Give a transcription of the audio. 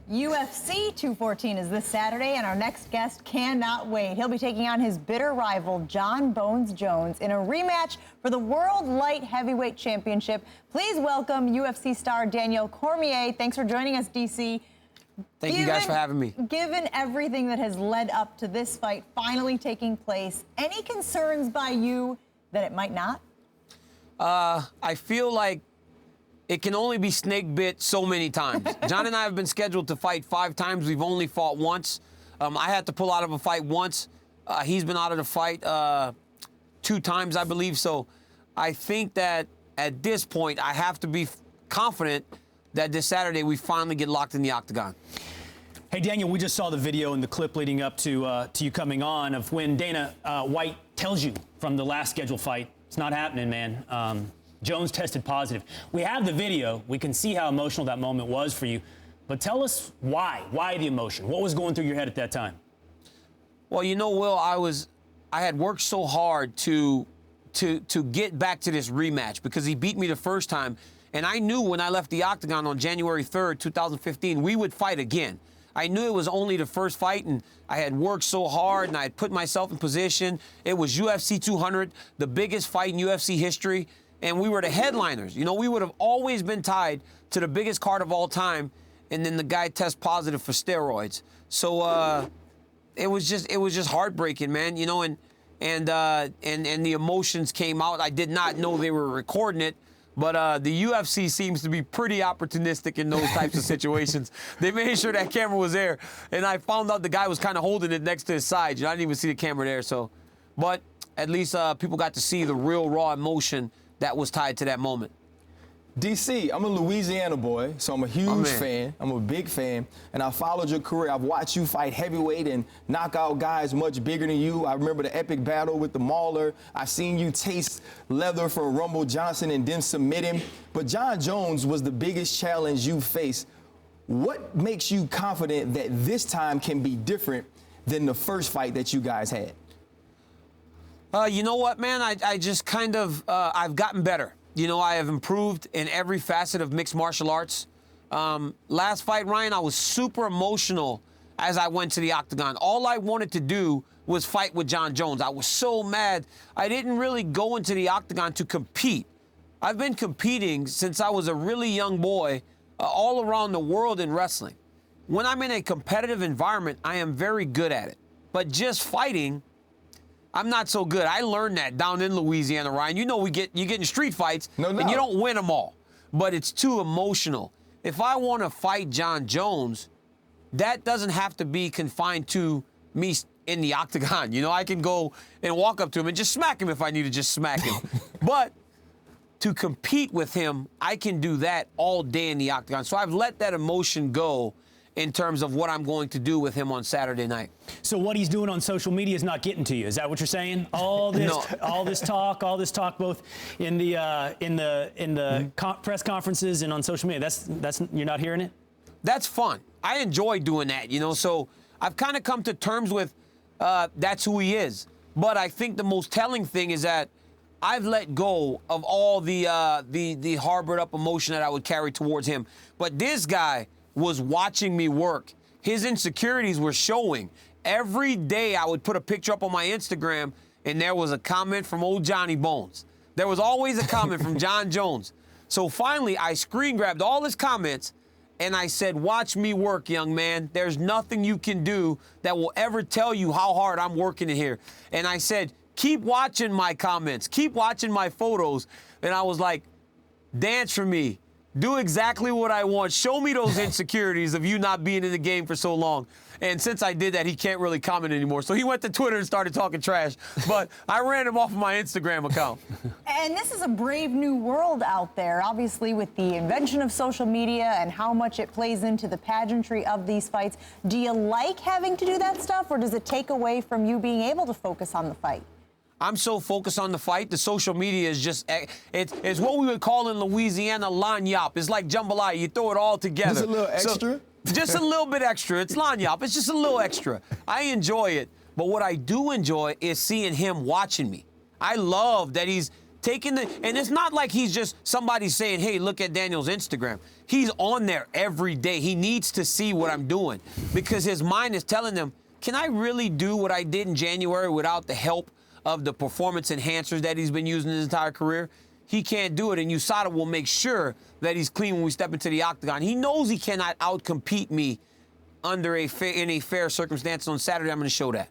UFC 214 is this Saturday, and our next guest cannot wait. He'll be taking on his bitter rival, Jon Jones, in a rematch for the World Light Heavyweight Championship. Please welcome UFC star Daniel Cormier. Thanks for joining us, DC. Thank you guys for having me. Given everything that has led up to this fight finally taking place, any concerns by you that it might not? I feel like it can only be snake bit so many times. Jon and I have been scheduled to fight 5 times. We've only fought once. I had to pull out of a fight once. He's been out of the fight 2 times, I believe. So I think that at this point, I have to be confident that this Saturday we finally get locked in the octagon. Hey, Daniel, we just saw the video and the clip leading up to you coming on of when Dana White tells you from the last scheduled fight, it's not happening, man. Jones tested positive. We have the video. We can see how emotional that moment was for you. But tell us why. Why the emotion? What was going through your head at that time? Well, you know, Will, I had worked so hard to get back to this rematch because he beat me the first time. And I knew when I left the octagon on January 3rd, 2015, we would fight again. I knew it was only the first fight, and I had worked so hard, and I had put myself in position. It was UFC 200, the biggest fight in UFC history. And we were the headliners. You know, we would have always been tied to the biggest card of all time, and then the guy tests positive for steroids. So it was just heartbreaking, man. You know, and the emotions came out. I did not know they were recording it, but the UFC seems to be pretty opportunistic in those types of situations. They made sure that camera was there, and I found out the guy was kind of holding it next to his side. You know, I didn't even see the camera there. So, but at least people got to see the real raw emotion that was tied to that moment. DC, I'm a Louisiana boy, so I'm a huge fan. I'm a big fan, and I followed your career. I've watched you fight heavyweight and knock out guys much bigger than you. I remember the epic battle with the Mauler. I've seen you taste leather for Rumble Johnson and then submit him. But Jon Jones was the biggest challenge you faced. What makes you confident that this time can be different than the first fight that you guys had? You know what, man? I just kind of, I've gotten better. You know, I have improved in every facet of mixed martial arts. Last fight, Ryan, I was super emotional as I went to the octagon. All I wanted to do was fight with Jon Jones. I was so mad. I didn't really go into the octagon to compete. I've been competing since I was a really young boy all around the world in wrestling. When I'm in a competitive environment, I am very good at it. But just fighting, I'm not so good. I learned that down in Louisiana, Ryan. You know, you get in street fights, and you don't win them all. But it's too emotional. If I want to fight Jon Jones, that doesn't have to be confined to me in the octagon. You know, I can go and walk up to him and just smack him if I need to just smack him. But to compete with him, I can do that all day in the octagon. So I've let that emotion go in terms of what I'm going to do with him on Saturday night. So what he's doing on social media is not getting to you. Is that what you're saying? All this, No. all this talk, both in the press conferences and on social media. That's you're not hearing it. That's fun. I enjoy doing that. You know, so I've kind of come to terms with that's who he is. But I think the most telling thing is that I've let go of all the harbored up emotion that I would carry towards him. But this guy was watching me work. His insecurities were showing. Every day I would put a picture up on my Instagram and there was a comment from old Johnny Bones. There was always a comment from Jon Jones. So finally I screen grabbed all his comments and I said, watch me work, young man. There's nothing you can do that will ever tell you how hard I'm working in here. And I said, keep watching my comments, keep watching my photos. And I was like, dance for me. Do exactly what I want. Show me those insecurities of you not being in the game for so long. And since I did that, he can't really comment anymore. So he went to Twitter and started talking trash. But I ran him off of my Instagram account. And this is a brave new world out there, obviously, with the invention of social media and how much it plays into the pageantry of these fights. Do you like having to do that stuff, or does it take away from you being able to focus on the fight? I'm so focused on the fight. The social media is just, it's what we would call in Louisiana lagniappe. It's like jambalaya. You throw it all together. Just a little extra? So, just a little bit extra. It's lagniappe. It's just a little extra. I enjoy it. But what I do enjoy is seeing him watching me. I love that he's And it's not like he's just somebody saying, hey, look at Daniel's Instagram. He's on there every day. He needs to see what I'm doing because his mind is telling him, can I really do what I did in January without the help of the performance enhancers that he's been using his entire career? He can't do it, and USADA will make sure that he's clean when we step into the octagon. He knows he cannot outcompete me in a fair circumstance. On Saturday, I'm going to show that.